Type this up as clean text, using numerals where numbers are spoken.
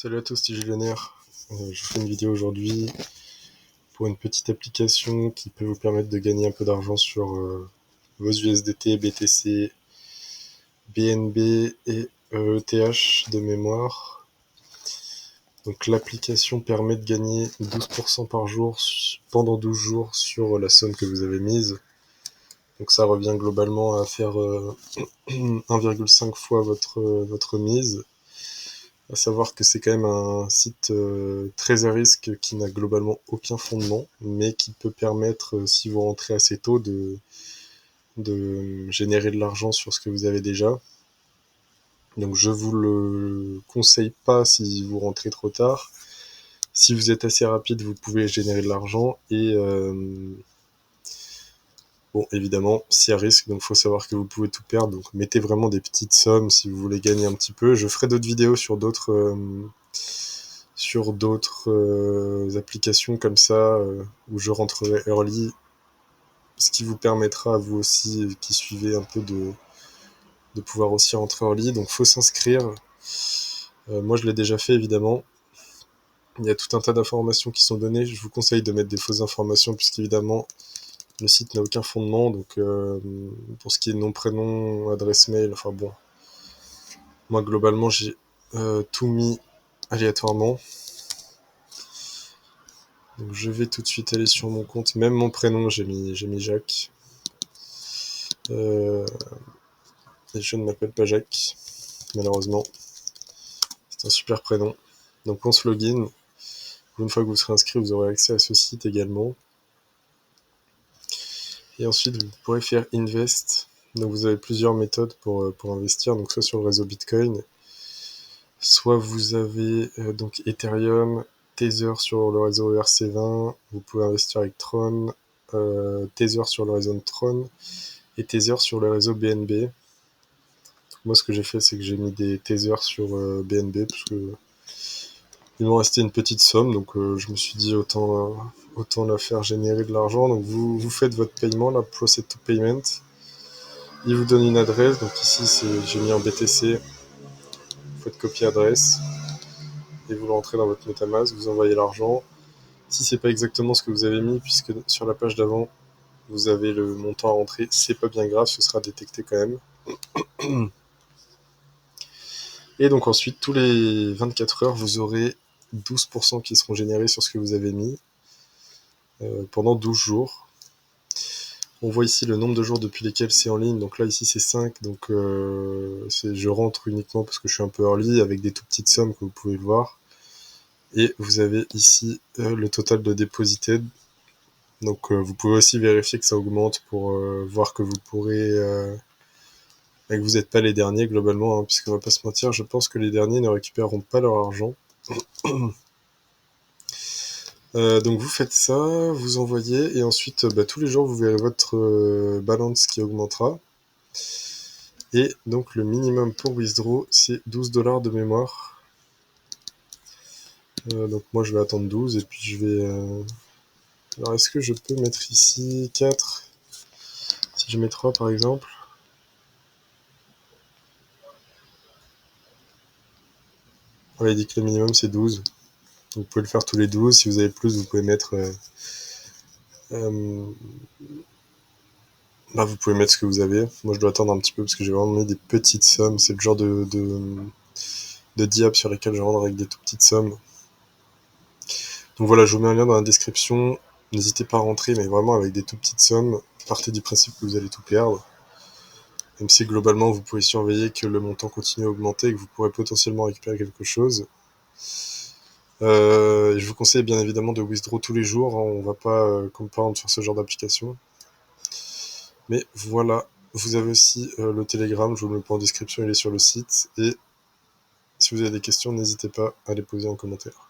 Salut à tous, c'est Gillionnaire. Je fais une vidéo aujourd'hui pour une petite application qui peut vous permettre de gagner un peu d'argent sur vos USDT, BTC, BNB et ETH de mémoire. Donc l'application permet de gagner 12% par jour pendant 12 jours sur la somme que vous avez mise. Donc ça revient globalement à faire 1,5 fois votre mise. À savoir que c'est quand même un site très à risque qui n'a globalement aucun fondement, mais qui peut permettre, si vous rentrez assez tôt, de générer de l'argent sur ce que vous avez déjà. Donc je vous le conseille pas si vous rentrez trop tard. Si vous êtes assez rapide, vous pouvez générer de l'argent et bon, évidemment, c'est à risque, donc faut savoir que vous pouvez tout perdre. Donc mettez vraiment des petites sommes si vous voulez gagner un petit peu. Je ferai d'autres vidéos sur d'autres applications comme ça où je rentrerai early, ce qui vous permettra à vous aussi qui suivez un peu de pouvoir aussi rentrer early. Donc faut s'inscrire. Moi je l'ai déjà fait évidemment. Il y a tout un tas d'informations qui sont données. Je vous conseille de mettre des fausses informations puisqu'évidemment le site n'a aucun fondement. Donc pour ce qui est nom, prénom, adresse mail, enfin bon. Moi globalement j'ai tout mis aléatoirement. Donc je vais tout de suite aller sur mon compte. Même mon prénom, j'ai mis Jacques. Et je ne m'appelle pas Jacques, malheureusement. C'est un super prénom. Donc on se login. Une fois que vous serez inscrit, vous aurez accès à ce site également. Et ensuite, vous pourrez faire Invest. Donc vous avez plusieurs méthodes pour investir. Donc soit sur le réseau Bitcoin, soit vous avez donc Ethereum, Tether sur le réseau ERC20. Vous pouvez investir avec Tron, Tether sur le réseau Tron et Tether sur le réseau BNB. Moi, ce que j'ai fait, c'est que j'ai mis des Tethers sur BNB parce que il m'en restait une petite somme, donc je me suis dit autant la faire générer de l'argent. Donc vous faites votre paiement, la Process to Payment. Il vous donne une adresse, donc ici j'ai mis en BTC. Vous faites copier adresse et vous rentrez dans votre MetaMask, vous envoyez l'argent. Si c'est pas exactement ce que vous avez mis, puisque sur la page d'avant vous avez le montant à rentrer, c'est pas bien grave, ce sera détecté quand même. Et donc ensuite, tous les 24 heures, vous aurez 12% qui seront générés sur ce que vous avez mis pendant 12 jours. On voit ici le nombre de jours depuis lesquels c'est en ligne. Donc là, ici, c'est 5. Donc je rentre uniquement parce que je suis un peu early avec des tout petites sommes, comme vous pouvez le voir. Et vous avez ici le total de deposited. Donc vous pouvez aussi vérifier que ça augmente pour voir que vous pourrez... et que vous n'êtes pas les derniers globalement, hein, puisqu'on va pas se mentir, je pense que les derniers ne récupéreront pas leur argent. Donc vous faites ça, vous envoyez, et ensuite tous les jours vous verrez votre balance qui augmentera. Et donc le minimum pour withdraw c'est 12$ de mémoire. Donc moi je vais attendre 12 et puis je vais... Alors est-ce que je peux mettre ici 4 si je mets 3 par exemple? Voilà, il dit que le minimum c'est 12. Vous pouvez le faire tous les 12. Si vous avez plus, vous pouvez mettre... vous pouvez mettre ce que vous avez. Moi je dois attendre un petit peu parce que j'ai vraiment mis des petites sommes. C'est le genre de diap sur lesquels je rentre avec des tout petites sommes. Donc voilà, je vous mets un lien dans la description. N'hésitez pas à rentrer, mais vraiment avec des tout petites sommes. Partez du principe que vous allez tout perdre. Même si globalement, vous pouvez surveiller que le montant continue à augmenter et que vous pourrez potentiellement récupérer quelque chose. Je vous conseille bien évidemment de withdraw tous les jours. Hein. On ne va pas compound sur ce genre d'application. Mais voilà, vous avez aussi le Telegram. Je vous le mets en description, il est sur le site. Et si vous avez des questions, n'hésitez pas à les poser en commentaire.